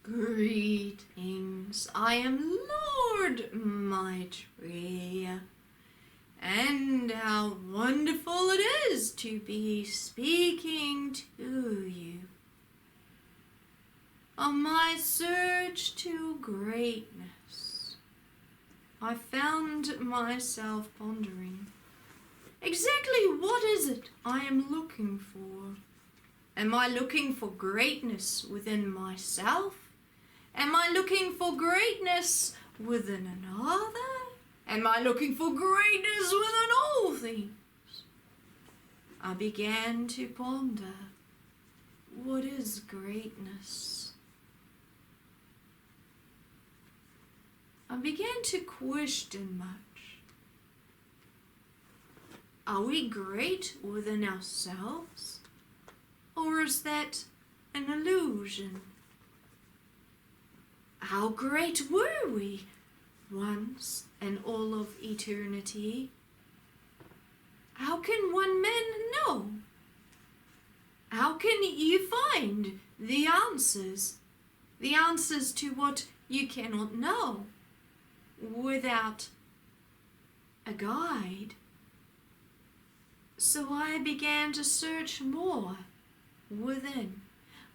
Greetings, I am Lord Maitreya, and how wonderful it is to be speaking to you. On my search to greatness, I found myself pondering, exactly what is it I am looking for? Am I looking for greatness within myself? Am I looking for greatness within another? Am I looking for greatness within all things? I began to ponder, what is greatness? I began to question much. Are we great within ourselves? Or is that an illusion? How great were we once in all of eternity? How can one man know? How can you find the answers to what you cannot know, without a guide? So I began to search more within.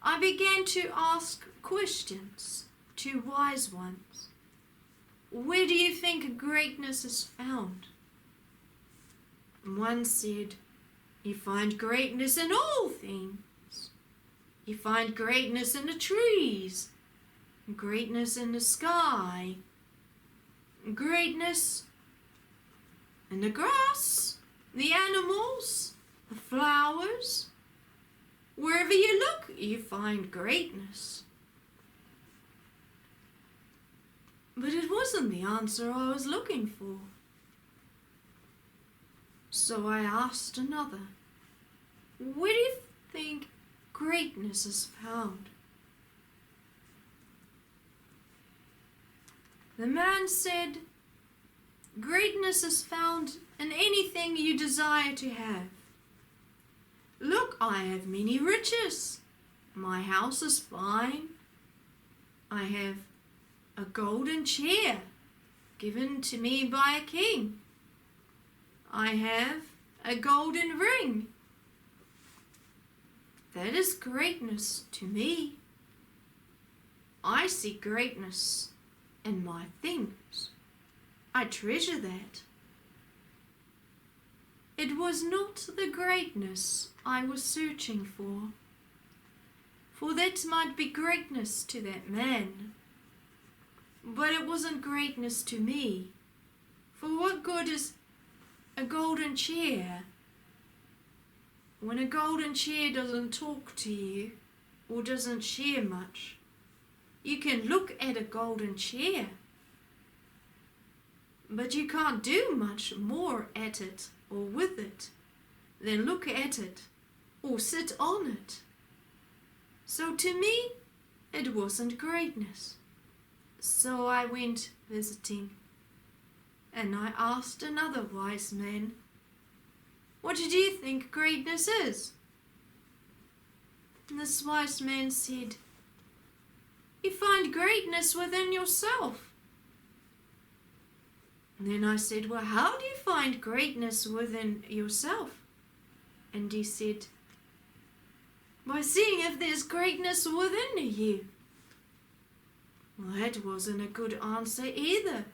I began to ask questions to wise ones. Where do you think greatness is found? One said, you find greatness in all things. You find greatness in the trees, greatness in the sky, greatness in the grass, the animals, the flowers. Wherever you look, you find greatness. But it wasn't the answer I was looking for. So I asked another, where do you think greatness is found? The man said, greatness is found in anything you desire to have. Look, I have many riches. My house is fine. I have a golden chair given to me by a king. I have a golden ring. That is greatness to me. I see greatness in my things. I treasure that. It was not the greatness I was searching for that might be greatness to that man. But it wasn't greatness to me. For what good is a golden chair when a golden chair doesn't talk to you or doesn't share much? You can look at a golden chair, but you can't do much more at it or with it than look at it or sit on it. So to me, it wasn't greatness. So I went visiting, and I asked another wise man, what do you think greatness is? And this wise man said, you find greatness within yourself. And then I said, well, how do you find greatness within yourself? And he said, by seeing if there's greatness within you. Well, that wasn't a good answer either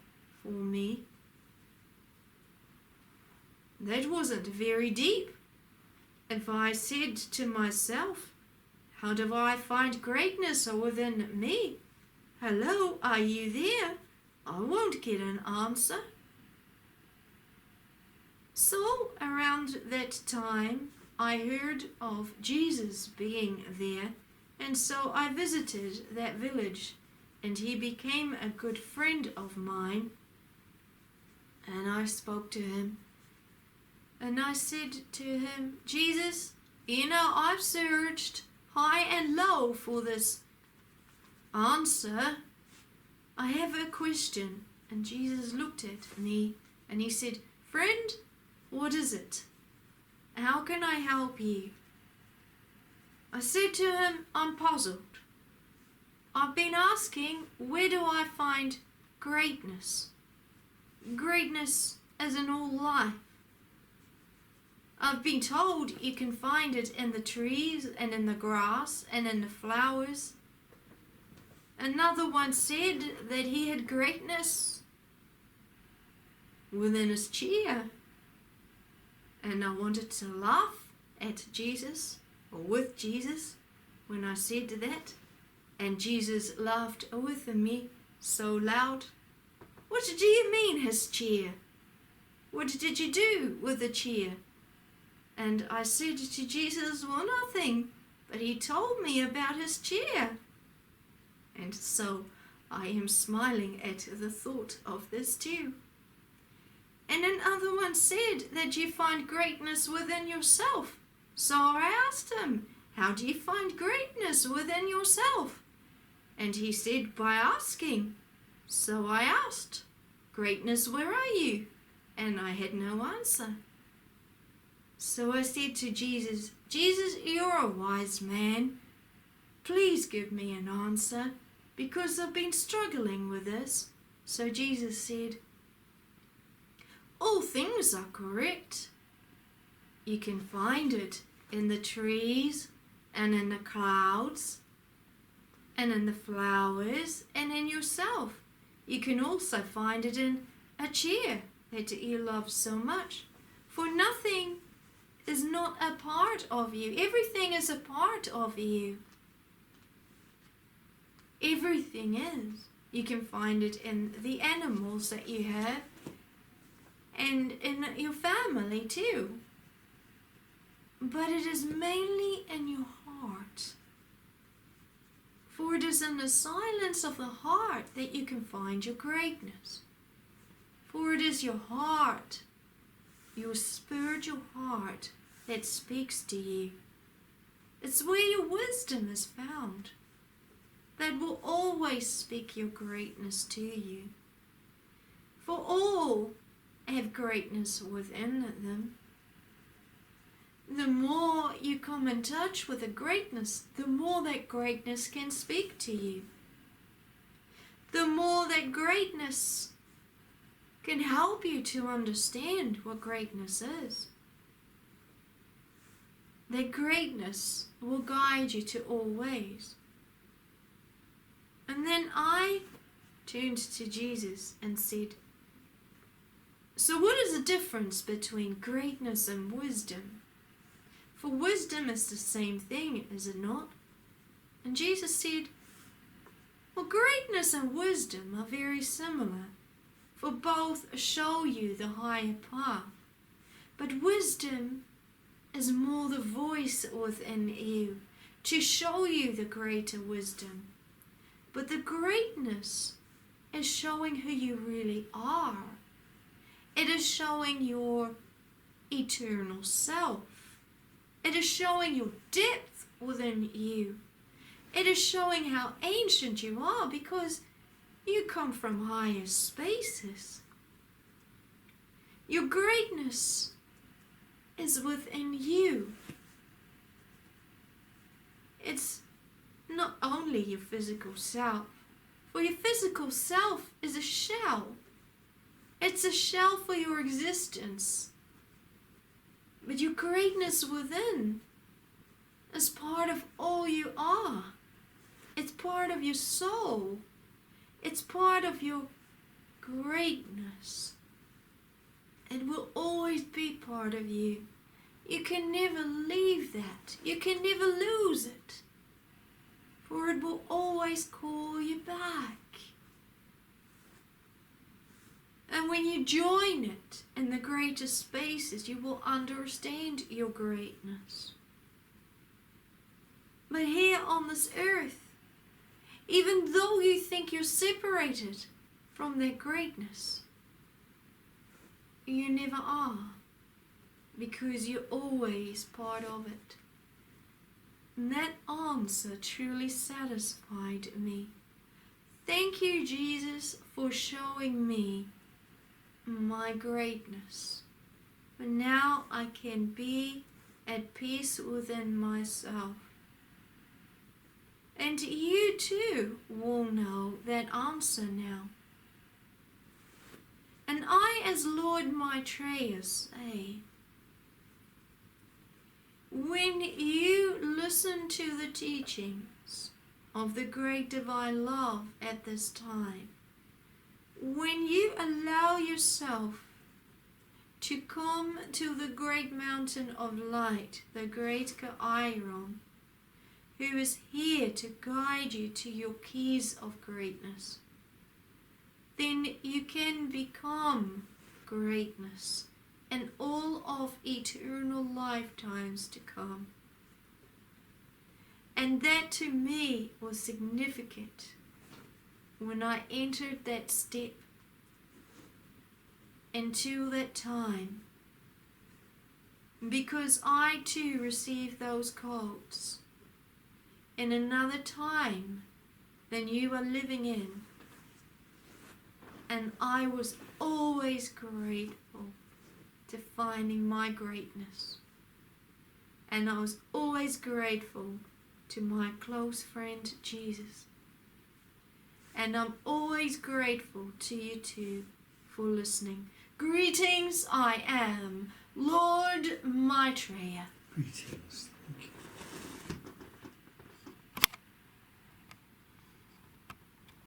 for me. That wasn't very deep. If I said to myself, how do I find greatness within me? Hello, are you there? I won't get an answer. So around that time, I heard of Jesus being there, and so I visited that village, and he became a good friend of mine. And I spoke to him, and I said to him, Jesus, you know, I've searched high and low for this answer. I have a question. And Jesus looked at me and he said, friend, what is it? How can I help you? I said to him, I'm puzzled. I've been asking, where do I find greatness? Greatness as in all life. I've been told you can find it in the trees and in the grass and in the flowers. Another one said that he had greatness within his chair. And I wanted to laugh at Jesus, or with Jesus, when I said that. And Jesus laughed with me so loud. What do you mean, his chair? What did you do with the chair? And I said to Jesus, well, nothing. But he told me about his chair. And so I am smiling at the thought of this too. And another one said that you find greatness within yourself. So I asked him, how do you find greatness within yourself? And he said, by asking. So I asked, greatness, where are you? And I had no answer. So I said to Jesus, Jesus, you're a wise man. Please give me an answer, because I've been struggling with this. So Jesus said, all things are correct. You can find it in the trees and in the clouds and in the flowers and in yourself. You can also find it in a chair that you love so much. For nothing is not a part of you. Everything is a part of you. Everything is. You can find it in the animals that you have and in your family too. But it is mainly in your heart. For it is in the silence of the heart that you can find your greatness. For it is your heart, your spiritual heart, that speaks to you. It's where your wisdom is found, that will always speak your greatness to you. For all have greatness within them. The more you come in touch with the greatness, the more that greatness can speak to you. The more that greatness can help you to understand what greatness is. That greatness will guide you to all ways. And then I turned to Jesus and said, so what is the difference between greatness and wisdom? For wisdom is the same thing, is it not? And Jesus said, well, greatness and wisdom are very similar, for both show you the higher path. But wisdom is more the voice within you to show you the greater wisdom. But the greatness is showing who you really are. It is showing your eternal self. It is showing your depth within you. It is showing how ancient you are, because you come from higher spaces. Your greatness is within you. It's not only your physical self, for your physical self is a shell. It's a shell for your existence. But your greatness within is part of all you are. It's part of your soul. It's part of your greatness. It will always be part of you. You can never leave that. You can never lose it. For it will always call you back. And when you join it in the greater spaces, you will understand your greatness. But here on this earth, even though you think you're separated from that greatness, you never are, because you're always part of it. And that answer truly satisfied me. Thank you, Jesus, for showing me my greatness. But now I can be at peace within myself. And you too will know that answer now. And I, as Lord Maitreya, say, when you listen to the teachings of the great divine love at this time, when you allow yourself to come to the great mountain of light, the great Kairon, who is here to guide you to your keys of greatness, then you can become greatness in all of eternal lifetimes to come. And that to me was significant when I entered that step into that time, because I too received those calls in another time than you are living in. And I was always grateful to finding my greatness. And I was always grateful to my close friend Jesus. And I'm always grateful to you too for listening. Greetings, I am Lord Maitreya. Greetings.